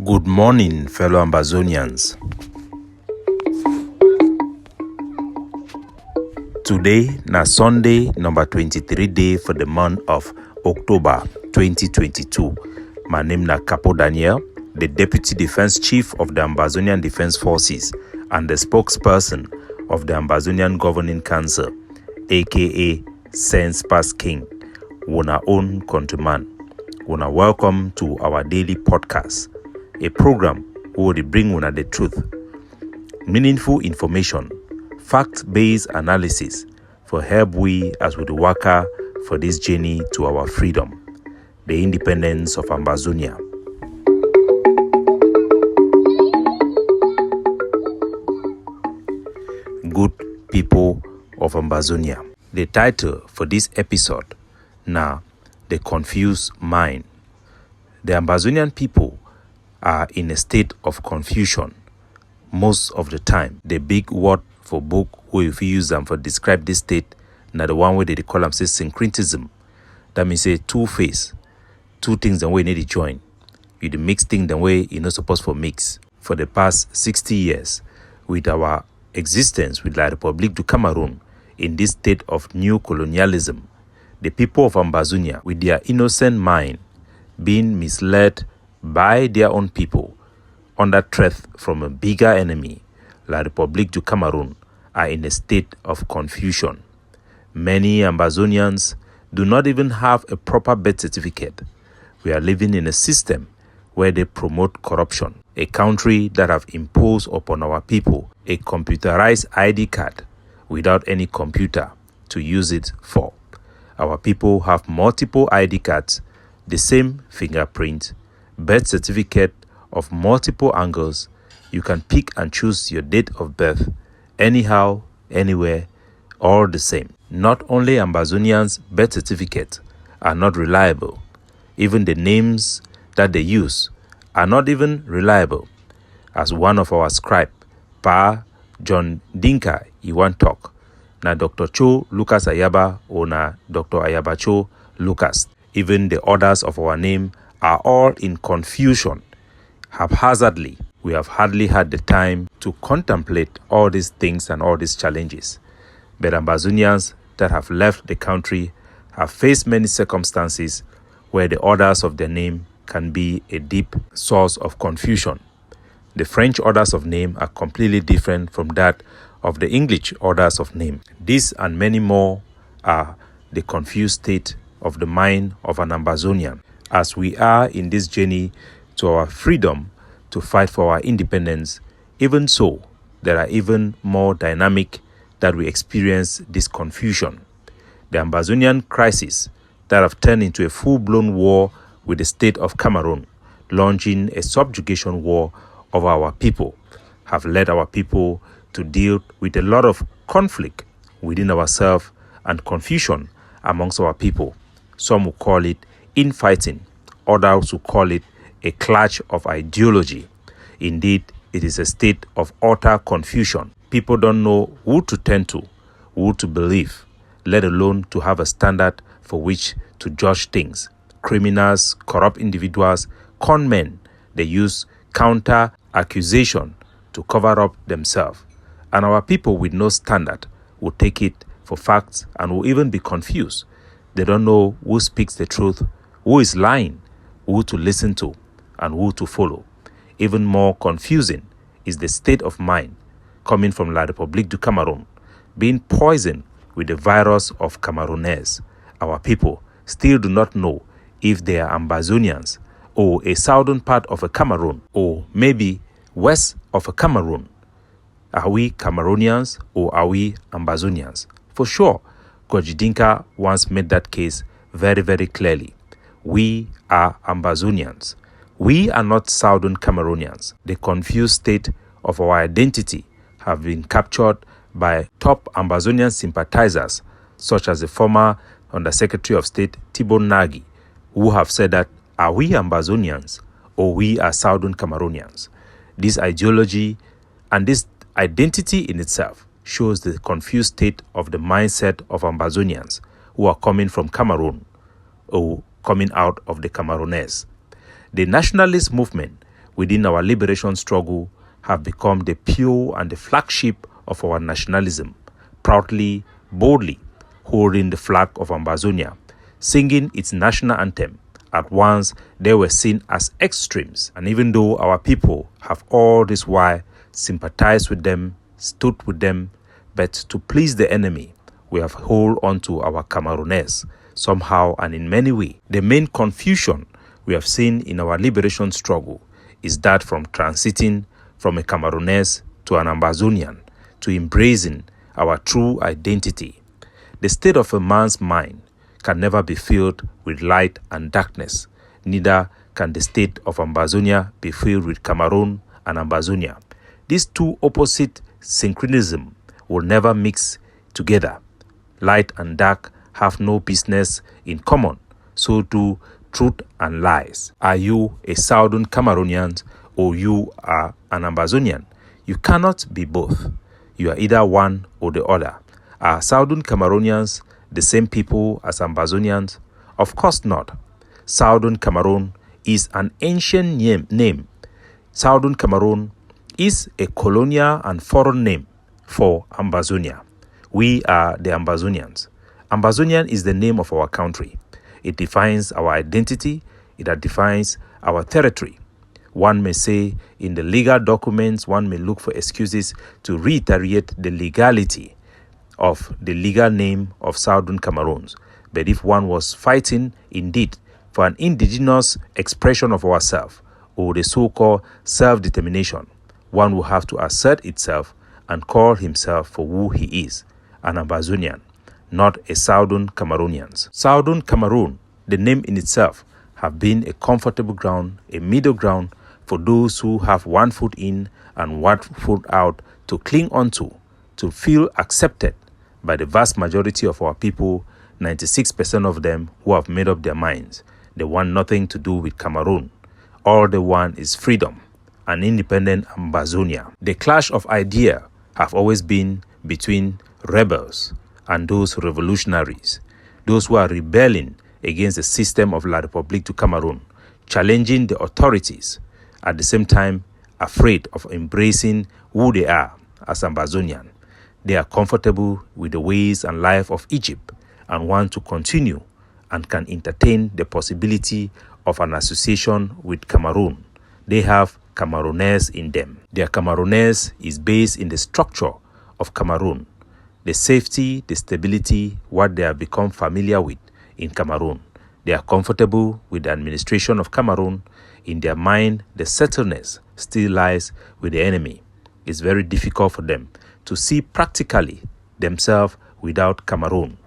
Good morning, fellow Ambazonians. Today na Sunday number 23 day for the month of October 2022. My name na Capo Daniel, the Deputy Defense Chief of the Ambazonian Defense Forces and the spokesperson of the Ambazonian Governing Council, aka Sense Past King, Wona own countryman. Wona welcome to our daily podcast, a program who will bring una the truth, meaningful information, fact-based analysis for help we as we waka for this journey to our freedom, the independence of Ambazonia. Good people of Ambazonia. The title for this episode na The Confused Mind. The Ambazonian people are in a state of confusion most of the time. The big word for book where if you use them for describe this state, now the one way they call them say syncretism. That means say two-face, two things the way you need to join. You the mix thing the way you're not supposed to mix. For the past 60 years, with our existence with La Republique du Cameroon in this state of new colonialism, the people of Ambazonia, with their innocent mind, being misled by their own people under threat from a bigger enemy, La Republique du Cameroon, are in a state of confusion. Many Ambazonians do not even have a proper birth certificate. We are living in a system where they promote corruption, a country that have imposed upon our people a computerized ID card without any computer to use it for. Our people have multiple ID cards, the same fingerprint, birth certificate of multiple angles. You can pick and choose your date of birth anyhow, anywhere, all the same. Not only Ambazonians' birth certificates are not reliable, even the names that they use are not even reliable. As one of our scribe, Pa John Dinka, he want talk, na Dr. Cho Lucas Ayaba or na Dr. Ayaba Cho Lucas. Even the orders of our name are all in confusion. Haphazardly, we have hardly had the time to contemplate all these things and all these challenges. But Ambazonians that have left the country have faced many circumstances where the orders of their name can be a deep source of confusion. The French orders of name are completely different from that of the English orders of name. This and many more are the confused state of the mind of an Ambazonian. As we are in this journey to our freedom to fight for our independence, even so, there are even more dynamic that we experience this confusion. The Ambazonian crisis that have turned into a full-blown war with the state of Cameroon, launching a subjugation war of our people, have led our people to deal with a lot of conflict within ourselves and confusion amongst our people. Some will call it infighting, others will call it a clash of ideology. Indeed, it is a state of utter confusion. People don't know who to turn to, who to believe, let alone to have a standard for which to judge things. Criminals, corrupt individuals, con men, they use counter accusation to cover up themselves. And our people with no standard will take it for facts and will even be confused. They don't know who speaks the truth, who is lying, who to listen to, and who to follow. Even more confusing is the state of mind coming from La Republique du Cameroon, being poisoned with the virus of Cameroonese. Our people still do not know if they are Ambazonians or a southern part of a Cameroon or maybe west of a Cameroon. Are we Cameroonians or are we Ambazonians? For sure, Dinka once made that case very, very clearly. We are Ambazonians. We are not Southern Cameroonians. The confused state of our identity have been captured by top Ambazonian sympathizers, such as the former Undersecretary of State Thibaut Nagy, who have said that, are we Ambazonians or we are Southern Cameroonians? This ideology and this identity in itself shows the confused state of the mindset of Ambazonians who are coming from Cameroon or coming out of the Cameroonese. The nationalist movement within our liberation struggle have become the pure and the flagship of our nationalism, proudly, boldly holding the flag of Ambazonia, singing its national anthem. At once, they were seen as extremes. And even though our people have all this while sympathized with them, stood with them, but to please the enemy, we have hold on to our Cameroonese somehow and in many ways. The main confusion we have seen in our liberation struggle is that from transiting from a Cameroonese to an Ambazonian to embracing our true identity. The state of a man's mind can never be filled with light and darkness. Neither can the state of Ambazonia be filled with Cameroon and Ambazonia. These two opposite synchronism will never mix together. Light and dark have no business in common. So do truth and lies. Are you a Southern Cameroonian or you are an Ambazonian? You cannot be both. You are either one or the other. Are Southern Cameroonians the same people as Ambazonians? Of course not. Southern Cameroon is an ancient name. Southern Cameroon is a colonial and foreign name for Ambazonia. We are the Ambazonians. Ambazonian is the name of our country. It defines our identity. It defines our territory. One may say in the legal documents, one may look for excuses to reiterate the legality of the legal name of Southern Cameroons. But if one was fighting indeed for an indigenous expression of ourselves, or the so-called self-determination, one will have to assert itself and call himself for who he is, an Ambazonian, not a Southern Cameroonian. Southern Cameroon, the name in itself, have been a comfortable ground, a middle ground for those who have one foot in and one foot out to cling onto, to feel accepted by the vast majority of our people, 96% of them who have made up their minds. They want nothing to do with Cameroon. All they want is freedom, an independent Ambazonia. The clash of ideas have always been between rebels and those revolutionaries, those who are rebelling against the system of La République du Cameroon, challenging the authorities, at the same time afraid of embracing who they are as Ambazonian. They are comfortable with the ways and life of Egypt and want to continue and can entertain the possibility of an association with Cameroon. They have Cameroonese in them. Their Cameroonese is based in the structure of Cameroon, the safety, the stability, what they have become familiar with in Cameroon. They are comfortable with the administration of Cameroon. In their mind, the settledness still lies with the enemy. It's very difficult for them to see practically themselves without Cameroon.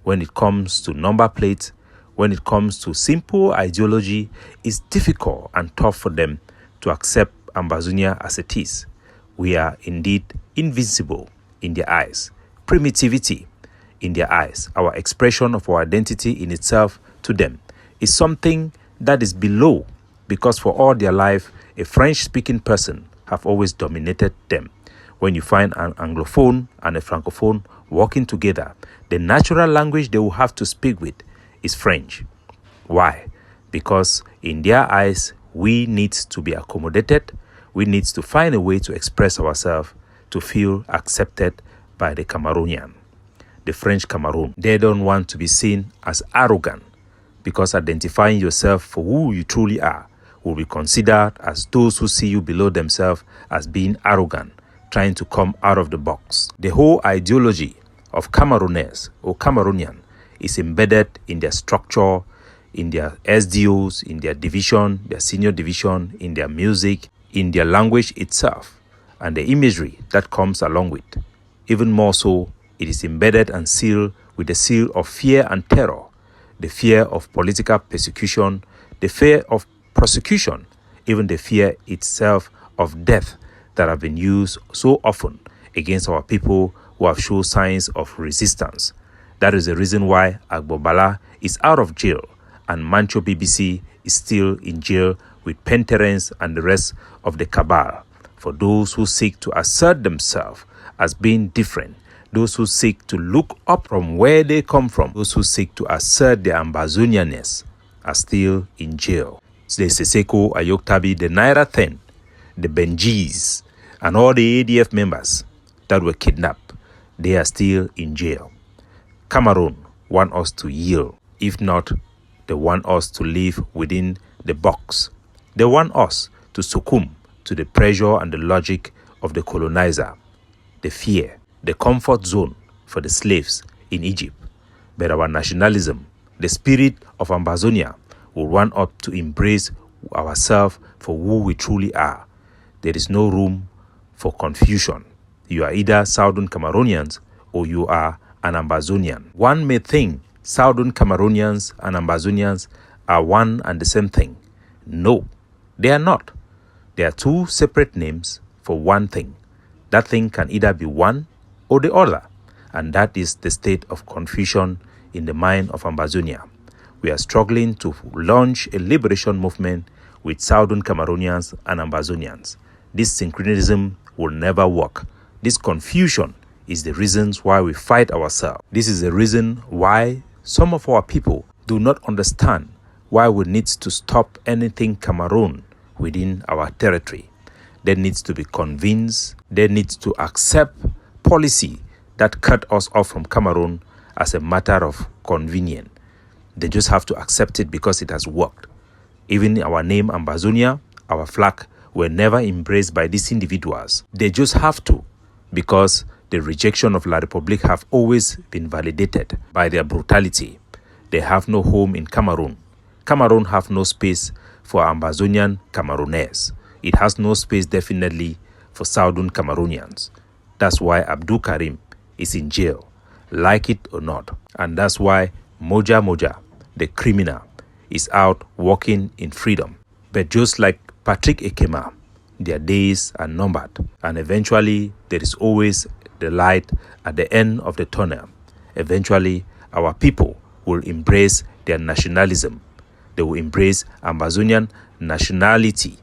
When it comes to number plates, when it comes to simple ideology, it's difficult and tough for them to accept Ambazonia as it is. We are indeed invincible in their eyes. Primitivity in their eyes, our expression of our identity in itself to them, is something that is below, because for all their life, a French-speaking person have always dominated them. When you find an Anglophone and a Francophone working together, the natural language they will have to speak with is French. Why? Because in their eyes, we need to be accommodated. We need to find a way to express ourselves to feel accepted by the Cameroonian, the French Cameroon. They don't want to be seen as arrogant, because identifying yourself for who you truly are will be considered as those who see you below themselves as being arrogant, trying to come out of the box. The whole ideology of Cameroonese or Cameroonian is embedded in their structure, in their SDOs, in their division, their senior division, in their music, in their language itself, and the imagery that comes along with. Even more so, it is embedded and sealed with the seal of fear and terror, the fear of political persecution, the fear of prosecution, even the fear itself of death that have been used so often against our people who have shown signs of resistance. That is the reason why Agbobala is out of jail and Mancho BBC is still in jail with Penterens and the rest of the cabal. For those who seek to assert themselves as being different, those who seek to look up from where they come from, those who seek to assert their Ambazonianness are still in jail. The Seseko Ayoktabi, the Naira 10, the Benjis, and all the ADF members that were kidnapped, they are still in jail. Cameroon want us to yield. If not, they want us to live within the box. They want us to succumb to the pressure and the logic of the colonizer, the fear, the comfort zone for the slaves in Egypt. But our nationalism, the spirit of Ambazonia, will want us to embrace ourselves for who we truly are. There is no room for confusion. You are either Southern Cameroonians or you are an Ambazonian. One may think Southern Cameroonians and Ambazonians are one and the same thing. No, they are not. They are two separate names for one thing. That thing can either be one or the other, and that is the state of confusion in the mind of Ambazonia. We are struggling to launch a liberation movement with Southern Cameroonians and Ambazonians. This synchronism will never work. This confusion is the reasons why we fight ourselves. This is the reason why some of our people do not understand why we need to stop anything Cameroon within our territory. They need to be convinced. They need to accept policy that cut us off from Cameroon as a matter of convenience. They just have to accept it because it has worked. Even our name Ambazonia, our flag, were never embraced by these individuals. They just have to, because the rejection of La République have always been validated by their brutality. They have no home in Cameroon. Cameroon have no space for Ambazonian Cameroonese. It has no space definitely for Southern Cameroonians. That's why Abdul Karim is in jail, like it or not. And that's why Moja, the criminal, is out walking in freedom. But just like Patrick Ekema, their days are numbered, and eventually there is always the light at the end of the tunnel. Eventually, our people will embrace their nationalism. They will embrace Ambazonian nationality,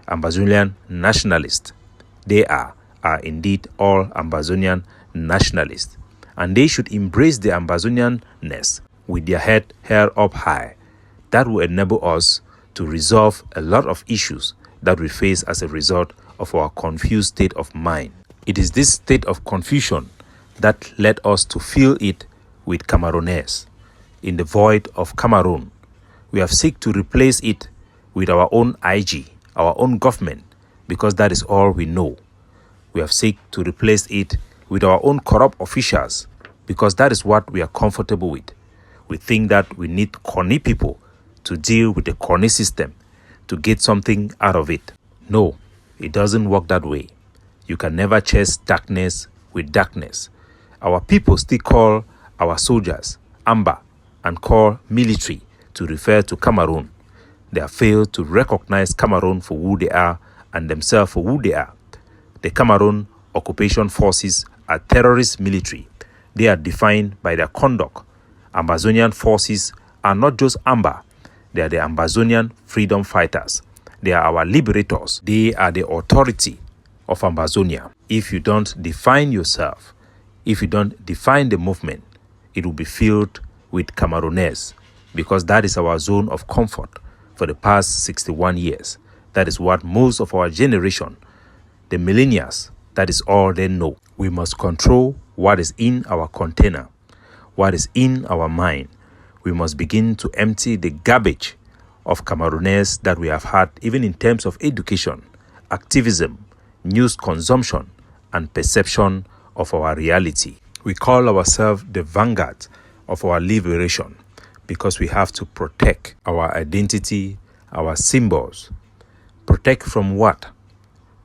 Ambazonian nationalist. They are indeed all Ambazonian nationalists, and they should embrace the Ambazonianness with their head held up high. That will enable us to resolve a lot of issues that we face as a result of our confused state of mind. It is this state of confusion that led us to fill it with Cameroonese. In the void of Cameroon, we have sought to replace it with our own IG, our own government, because that is all we know. We have sought to replace it with our own corrupt officials, because that is what we are comfortable with. We think that we need corny people to deal with the corny system to get something out of it. No, it doesn't work that way. You can never chase darkness with darkness. Our people still call our soldiers Amba and call military to refer to Cameroon. They have failed to recognize Cameroon for who they are and themselves for who they are. The Cameroon occupation forces are terrorist military. They are defined by their conduct. Ambazonian forces are not just Amba. They are the Ambazonian freedom fighters. They are our liberators. They are the authority of Ambazonia. If you don't define yourself, if you don't define the movement, it will be filled with Cameroonese, because that is our zone of comfort for the past 61 years. That is what most of our generation, the millennials, that is all they know. We must control what is in our container, what is in our mind. We must begin to empty the garbage of Cameroonese that we have had, even in terms of education, activism, news consumption, and perception of our reality. We call ourselves the vanguard of our liberation because we have to protect our identity, our symbols. Protect from what?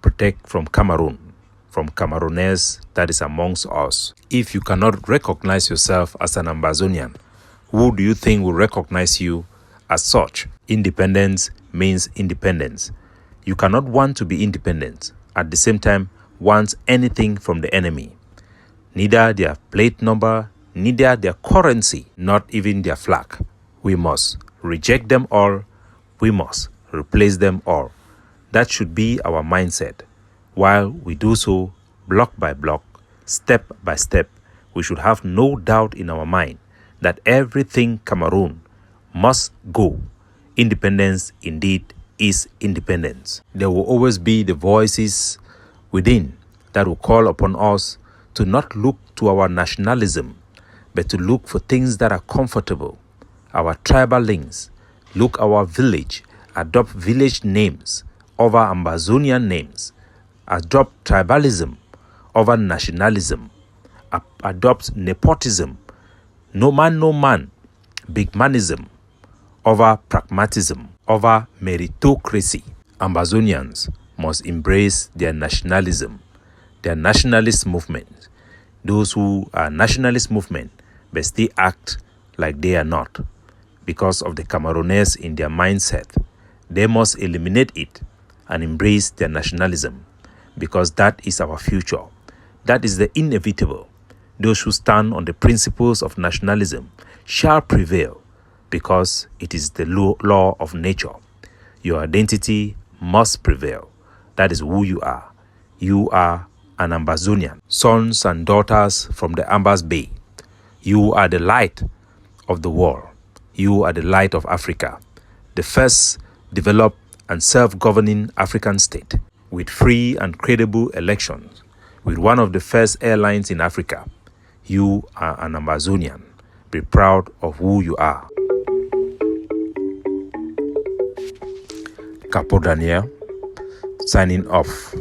Protect from Cameroon, from Cameroonese that is amongst us. If you cannot recognize yourself as an Ambazonian, who do you think will recognize you as such? Independence means independence. You cannot want to be independent, at the same time want anything from the enemy. Neither their plate number, neither their currency, not even their flag. We must reject them all. We must replace them all. That should be our mindset. While we do so, block by block, step by step, we should have no doubt in our mind that everything Cameroon must go. Independence indeed is independence. There will always be the voices within that will call upon us to not look to our nationalism, but to look for things that are comfortable. Our tribal links, look our village, adopt village names over Ambazonian names, adopt tribalism over nationalism, adopt nepotism, no man, big manism over pragmatism, over meritocracy. Ambazonians must embrace their nationalism, their nationalist movement. Those who are nationalist movement but still act like they are not because of the Cameroonese in their mindset. They must eliminate it and embrace their nationalism because that is our future. That is the inevitable. Those who stand on the principles of nationalism shall prevail because it is the law of nature. Your identity must prevail. That is who you are. You are an Ambazonian, sons and daughters from the Ambas Bay. You are the light of the world. You are the light of Africa, the first developed and self-governing African state with free and credible elections, with one of the first airlines in Africa. You are an Ambazonian. Be proud of who you are. Capo Daniel, signing off.